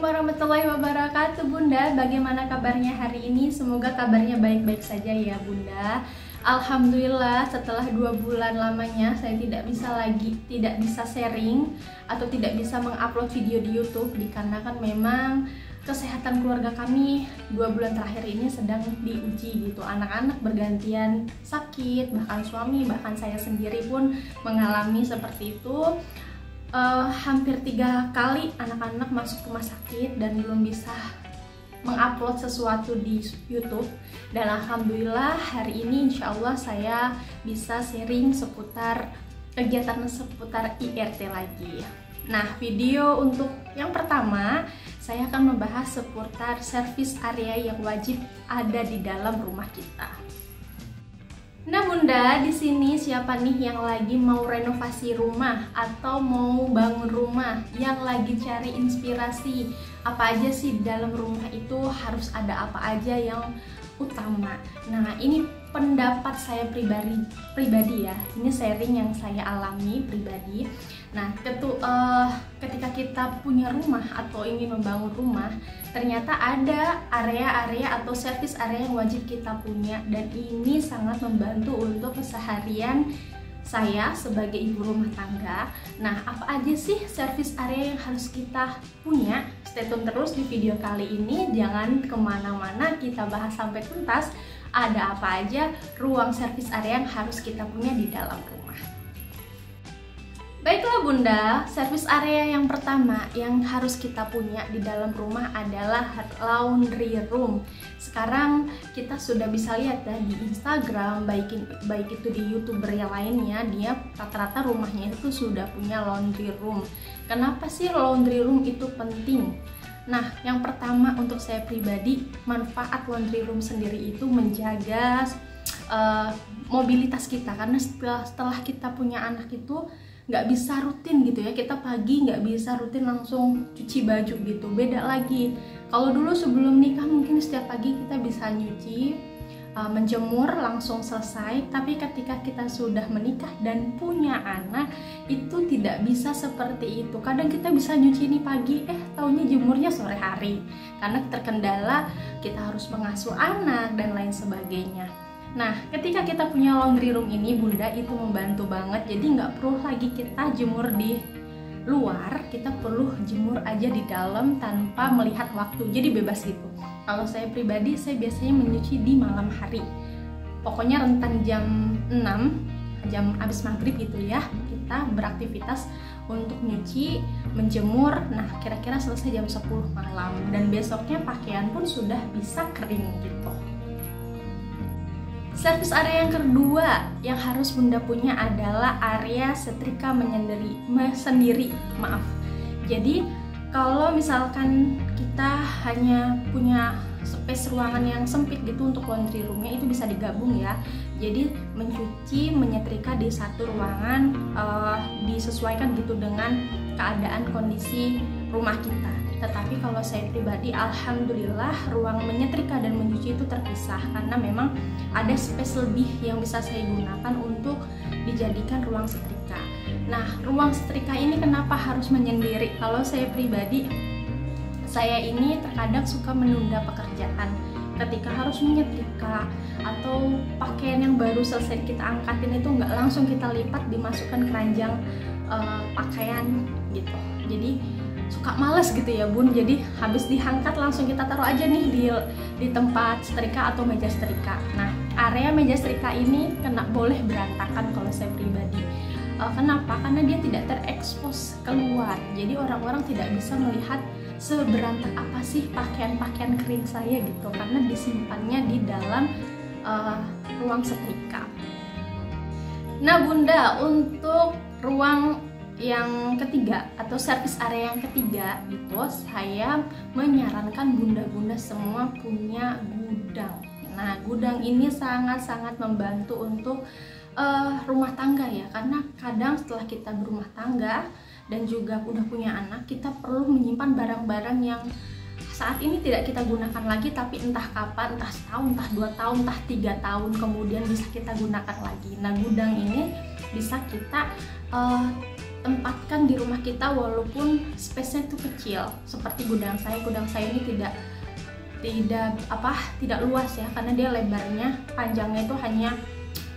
warahmatullahi wabarakatuh Bunda. Bagaimana kabarnya hari ini? Semoga kabarnya baik-baik saja ya Bunda. Alhamdulillah setelah 2 bulan lamanya saya tidak bisa sharing atau tidak bisa mengupload video di YouTube dikarenakan memang kesehatan keluarga kami 2 bulan terakhir ini sedang diuji gitu. Anak-anak bergantian sakit, bahkan suami, bahkan saya sendiri pun mengalami seperti itu. Hampir 3 kali anak-anak masuk rumah sakit dan belum bisa mengupload sesuatu di YouTube. Dan alhamdulillah hari ini insya Allah saya bisa sharing seputar kegiatan seputar IRT lagi. Nah, video untuk yang pertama saya akan membahas seputar service area yang wajib ada di dalam rumah kita. Nah Bunda, di sini siapa nih yang lagi mau renovasi rumah atau mau bangun rumah, yang lagi cari inspirasi apa aja sih di dalam rumah itu harus ada apa aja yang utama. Nah ini pendapat saya pribadi ya, ini sharing yang saya alami pribadi. Nah ketika kita punya rumah atau ingin membangun rumah, ternyata ada area-area atau service area yang wajib kita punya, dan ini sangat membantu untuk keseharian saya sebagai ibu rumah tangga. Nah apa aja sih service area yang harus kita punya? Stay tune terus di video kali ini, jangan kemana-mana, kita bahas sampai tuntas ada apa aja ruang service area yang harus kita punya di dalam rumah. Baiklah Bunda, service area yang pertama yang harus kita punya di dalam rumah adalah laundry room. Sekarang kita sudah bisa lihat ya di Instagram, baik itu di YouTuber yang lainnya, dia rata-rata rumahnya itu sudah punya laundry room. Kenapa sih laundry room itu penting? Nah, yang pertama untuk saya pribadi, manfaat laundry room sendiri itu menjaga mobilitas kita, karena setelah kita punya anak itu nggak bisa rutin gitu ya, kita pagi nggak bisa rutin langsung cuci baju gitu, beda lagi. Kalau dulu sebelum nikah mungkin setiap pagi kita bisa nyuci, menjemur langsung selesai, tapi ketika kita sudah menikah dan punya anak itu tidak bisa seperti itu. Kadang kita bisa nyuci ini pagi, taunya jemurnya sore hari karena terkendala kita harus mengasuh anak dan lain sebagainya. Nah, ketika kita punya laundry room ini Bunda, itu membantu banget. Jadi nggak perlu lagi kita jemur di luar, kita perlu jemur aja di dalam tanpa melihat waktu. Jadi bebas gitu. Kalau saya pribadi, saya biasanya menyuci di malam hari. Pokoknya rentan jam 6, jam habis maghrib gitu ya, kita beraktivitas untuk nyuci, menjemur. Nah, kira-kira selesai jam 10 malam. Dan besoknya pakaian pun sudah bisa kering gitu. Service area yang kedua yang harus Bunda punya adalah area setrika sendiri. Jadi kalau misalkan kita hanya punya space ruangan yang sempit gitu untuk laundry roomnya, itu bisa digabung ya. Jadi mencuci, menyetrika di satu ruangan, disesuaikan gitu dengan keadaan kondisi rumah kita. Tetapi kalau saya pribadi, alhamdulillah ruang menyetrika dan mencuci itu terpisah, karena memang ada space lebih yang bisa saya gunakan untuk dijadikan ruang setrika. Nah, ruang setrika ini kenapa harus menyendiri? Kalau saya pribadi, saya ini terkadang suka menunda pekerjaan ketika harus menyetrika, atau pakaian yang baru selesai kita angkatin itu nggak langsung kita lipat dimasukkan keranjang pakaian gitu. Jadi suka males gitu ya Bun, jadi habis diangkat langsung kita taruh aja nih di tempat setrika atau meja setrika. Nah, area meja setrika ini boleh berantakan kalau saya pribadi. Kenapa? Karena dia tidak terekspos keluar, jadi orang-orang tidak bisa melihat seberantak apa sih pakaian-pakaian kering saya gitu, karena disimpannya di dalam ruang setrika. Nah Bunda, untuk ruang yang ketiga atau service area yang ketiga itu saya menyarankan bunda-bunda semua punya gudang. Nah, gudang ini sangat-sangat membantu untuk rumah tangga ya, karena kadang setelah kita berumah tangga dan juga udah punya anak, kita perlu menyimpan barang-barang yang saat ini tidak kita gunakan lagi, tapi entah kapan, entah setahun, entah 2 tahun, entah 3 tahun kemudian bisa kita gunakan lagi. Nah, gudang ini bisa kita tempatkan di rumah kita walaupun space-nya itu kecil. Seperti gudang saya ini tidak luas ya, karena dia lebarnya, panjangnya itu hanya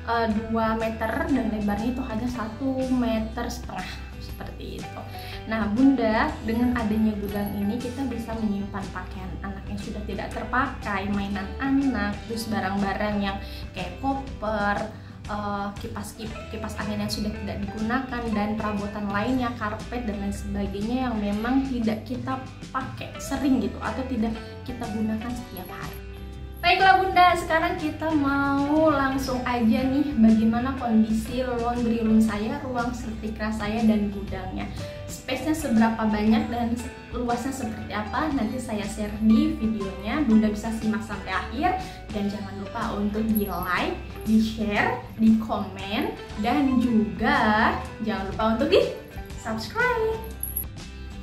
2 meter dan lebarnya itu hanya 1,5 meter seperti itu. Nah Bunda, dengan adanya gudang ini kita bisa menyimpan pakaian anak yang sudah tidak terpakai, mainan anak, terus barang-barang yang kayak koper, kipas angin yang sudah tidak digunakan, dan perabotan lainnya, karpet dan lain sebagainya yang memang tidak kita pakai sering gitu atau tidak kita gunakan setiap hari. Baiklah Bunda, sekarang kita mau langsung aja nih bagaimana kondisi laundry room saya, ruang setrika saya dan gudangnya. Space-nya seberapa banyak dan luasnya seperti apa, nanti saya share di videonya. Bunda bisa simak sampai akhir, dan jangan lupa untuk di like, di share, di komen, dan juga jangan lupa untuk di subscribe.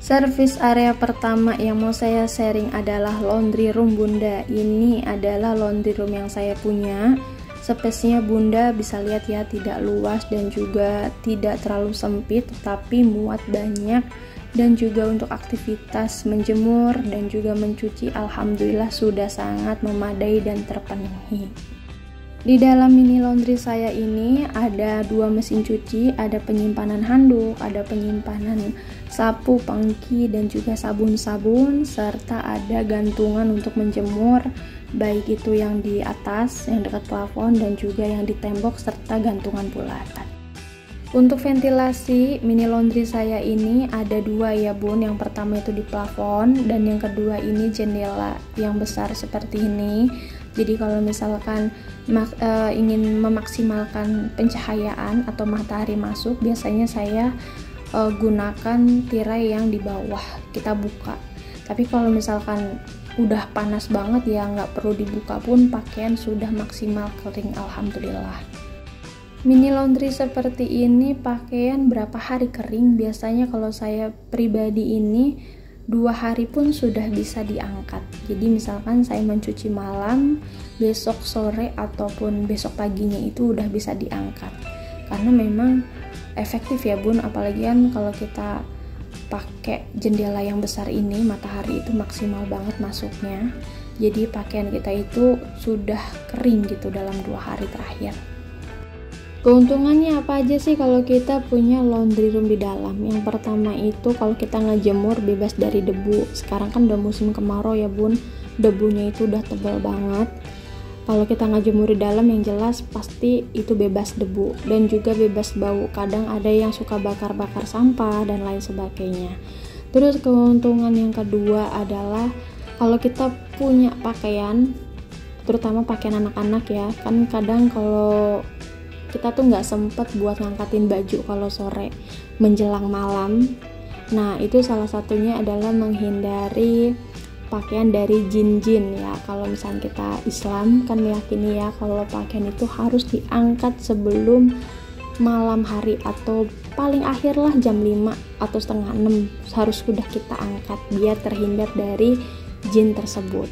Service area pertama yang mau saya sharing adalah laundry room Bunda. Ini adalah laundry room yang saya punya. Space-nya Bunda bisa lihat ya, tidak luas dan juga tidak terlalu sempit, tetapi muat banyak. Dan juga untuk aktivitas menjemur dan juga mencuci, alhamdulillah sudah sangat memadai dan terpenuhi. Di dalam mini laundry saya ini ada 2 mesin cuci, ada penyimpanan handuk, ada penyimpanan sapu, pengki, dan juga sabun-sabun, serta ada gantungan untuk menjemur, baik itu yang di atas, yang dekat plafon, dan juga yang di tembok, serta gantungan bulatan. Untuk ventilasi mini laundry saya ini ada 2 ya Bun. Yang pertama itu di plafon, dan yang kedua ini jendela yang besar seperti ini. Jadi kalau misalkan ingin memaksimalkan pencahayaan atau matahari masuk, biasanya saya gunakan tirai yang di bawah kita buka. Tapi kalau misalkan udah panas banget ya nggak perlu dibuka pun pakaian sudah maksimal kering, alhamdulillah. Mini laundry seperti ini pakaian berapa hari kering? Biasanya kalau saya pribadi ini 2 hari pun sudah bisa diangkat. Jadi misalkan saya mencuci malam, besok sore ataupun besok paginya itu udah bisa diangkat. Karena memang efektif ya Bun, apalagi kan kalau kita pakai jendela yang besar ini, matahari itu maksimal banget masuknya. Jadi pakaian kita itu sudah kering gitu dalam 2 hari terakhir. Keuntungannya apa aja sih kalau kita punya laundry room di dalam? Yang pertama itu kalau kita ngejemur bebas dari debu. Sekarang kan udah musim kemarau ya Bun, debunya itu udah tebal banget. Kalau kita ngejemur di dalam yang jelas pasti itu bebas debu dan juga bebas bau. Kadang ada yang suka bakar-bakar sampah dan lain sebagainya. Terus keuntungan yang kedua adalah kalau kita punya pakaian, terutama pakaian anak-anak ya, kan kadang kalau kita tuh nggak sempet buat ngangkatin baju kalau sore menjelang malam. Nah itu salah satunya adalah menghindari pakaian dari jin-jin ya. Kalau misalnya kita Islam kan meyakini ya kalau pakaian itu harus diangkat sebelum malam hari atau paling akhir lah jam 5 atau setengah 6 harus sudah kita angkat biar terhindar dari jin tersebut.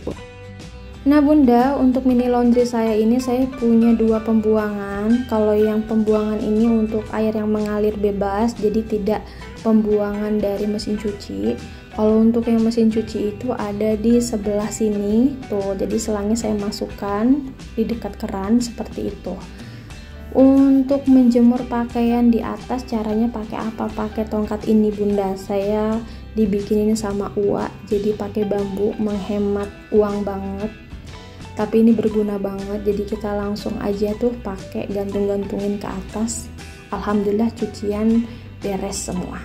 Nah Bunda, untuk mini laundry saya ini saya punya 2 pembuangan. Kalau yang pembuangan ini untuk air yang mengalir bebas, jadi tidak pembuangan dari mesin cuci. Kalau untuk yang mesin cuci itu ada di sebelah sini tuh, jadi selangnya saya masukkan di dekat keran seperti itu. Untuk menjemur pakaian di atas caranya pakai apa? Pakai tongkat ini Bunda, saya dibikinin sama Uwa, jadi pakai bambu, menghemat uang banget. Tapi ini berguna banget, jadi kita langsung aja tuh pakai gantung-gantungin ke atas. Alhamdulillah cucian beres semua.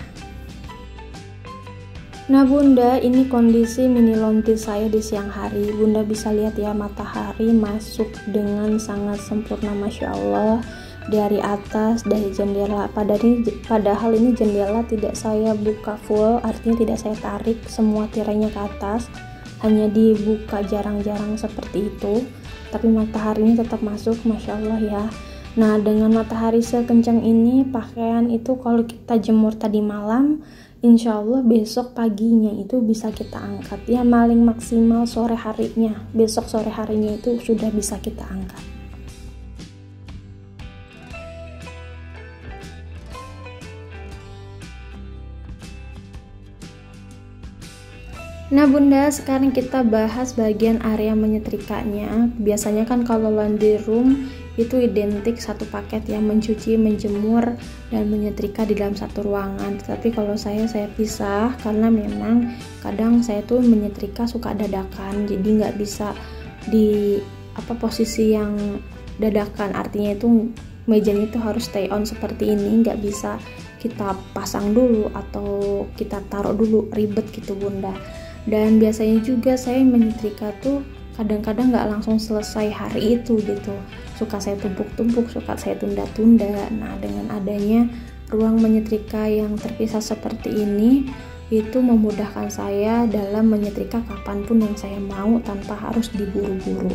Nah Bunda, ini kondisi mini laundry saya di siang hari. Bunda bisa lihat ya, matahari masuk dengan sangat sempurna, Masya Allah, dari atas, dari jendela. Padahal ini jendela tidak saya buka full, artinya tidak saya tarik semua tirainya ke atas, hanya dibuka jarang-jarang seperti itu, tapi mataharinya tetap masuk, Masya Allah ya. Nah dengan matahari sekencang ini, pakaian itu kalau kita jemur tadi malam, insya Allah besok paginya itu bisa kita angkat ya, paling maksimal sore harinya, besok sore harinya itu sudah bisa kita angkat. Nah bunda, sekarang kita bahas bagian area menyetrikanya. Biasanya kan kalau laundry room itu identik satu paket yang mencuci, menjemur, dan menyetrika di dalam satu ruangan. Tapi kalau saya pisah karena memang kadang saya tuh menyetrika suka dadakan, jadi nggak bisa di posisi yang dadakan. Artinya itu mejanya itu harus stay on seperti ini, nggak bisa kita pasang dulu atau kita taruh dulu, ribet gitu bunda. Dan biasanya juga saya menyetrika tuh kadang-kadang nggak langsung selesai hari itu gitu, suka saya tumpuk-tumpuk, suka saya tunda-tunda. Nah dengan adanya ruang menyetrika yang terpisah seperti ini, itu memudahkan saya dalam menyetrika kapanpun yang saya mau tanpa harus diburu-buru.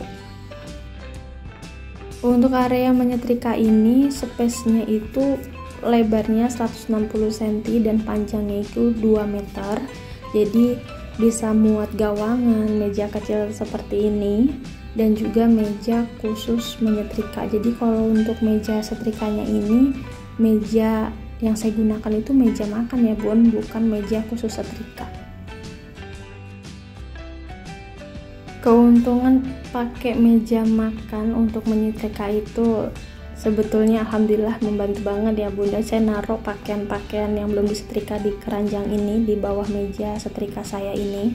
Untuk area menyetrika ini, space-nya itu lebarnya 160 cm dan panjangnya itu 2 meter. Jadi bisa muat gawangan, meja kecil seperti ini, dan juga meja khusus menyetrika. Jadi kalau untuk meja setrikanya ini, meja yang saya gunakan itu meja makan ya bun, bukan meja khusus setrika. Keuntungan pakai meja makan untuk menyetrika itu sebetulnya alhamdulillah membantu banget ya bunda. Saya naruh pakaian-pakaian yang belum disetrika di keranjang ini di bawah meja setrika saya ini.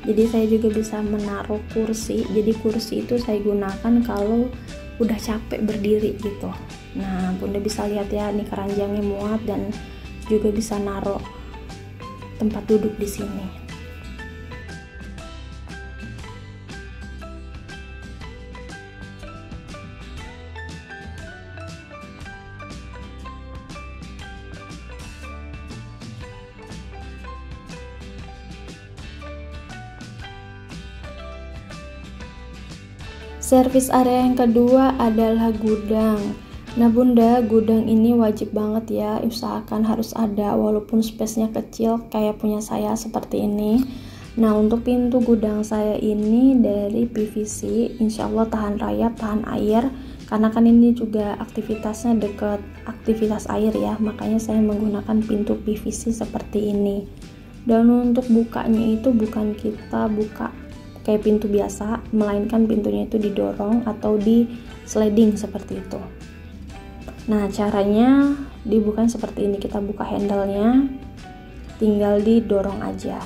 Jadi saya juga bisa menaruh kursi. Jadi kursi itu saya gunakan kalau udah capek berdiri gitu. Nah bunda bisa lihat ya, ini keranjangnya muat dan juga bisa naruh tempat duduk di sini. Servis area yang kedua adalah gudang. Nah bunda, gudang ini wajib banget ya, usahakan harus ada walaupun space-nya kecil kayak punya saya seperti ini. Nah untuk pintu gudang saya ini dari PVC, insya Allah tahan rayap, tahan air, karena kan ini juga aktivitasnya dekat aktivitas air ya, makanya saya menggunakan pintu PVC seperti ini. Dan untuk bukanya itu bukan kita buka kayak pintu biasa, melainkan pintunya itu didorong atau di sliding seperti itu. Nah caranya dibuka seperti ini, kita buka handle-nya, tinggal didorong aja.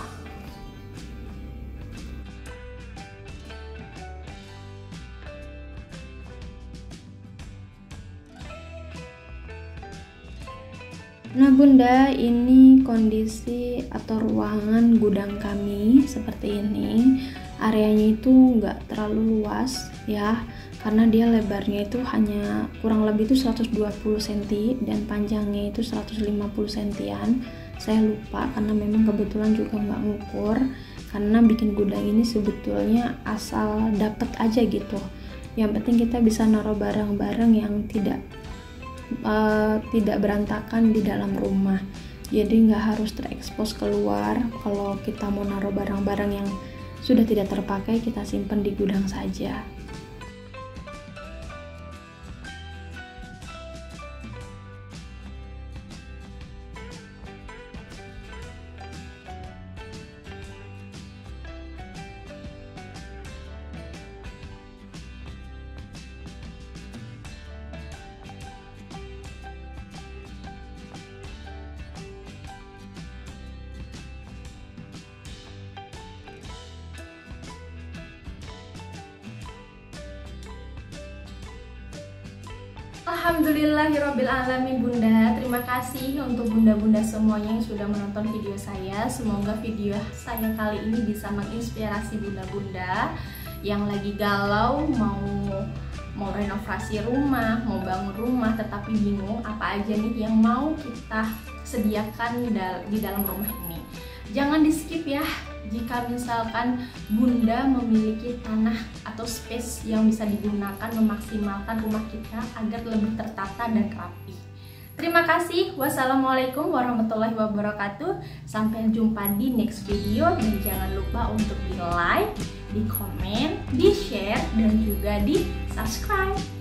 Nah bunda, ini kondisi atau ruangan gudang kami seperti ini. Areanya itu nggak terlalu luas ya, karena dia lebarnya itu hanya kurang lebih itu 120 cm dan panjangnya itu 150 cm. Saya lupa karena memang kebetulan juga nggak ngukur, karena bikin gudang ini sebetulnya asal dapet aja gitu. Yang penting kita bisa naruh barang-barang yang tidak berantakan di dalam rumah, jadi nggak harus terekspos keluar. Kalau kita mau naruh barang-barang yang sudah tidak terpakai, kita simpan di gudang saja. Alhamdulillahirobbilalamin bunda. Terima kasih untuk bunda-bunda semuanya yang sudah menonton video saya. Semoga video saya kali ini bisa menginspirasi bunda-bunda yang lagi galau mau renovasi rumah, mau bangun rumah tetapi bingung apa aja nih yang mau kita sediakan di dalam rumah ini. Jangan di skip ya. Jika misalkan bunda memiliki tanah atau space yang bisa digunakan memaksimalkan rumah kita agar lebih tertata dan rapi. Terima kasih. Wassalamualaikum warahmatullahi wabarakatuh. Sampai jumpa di next video, dan jangan lupa untuk di like, di komen, di share, dan juga di subscribe.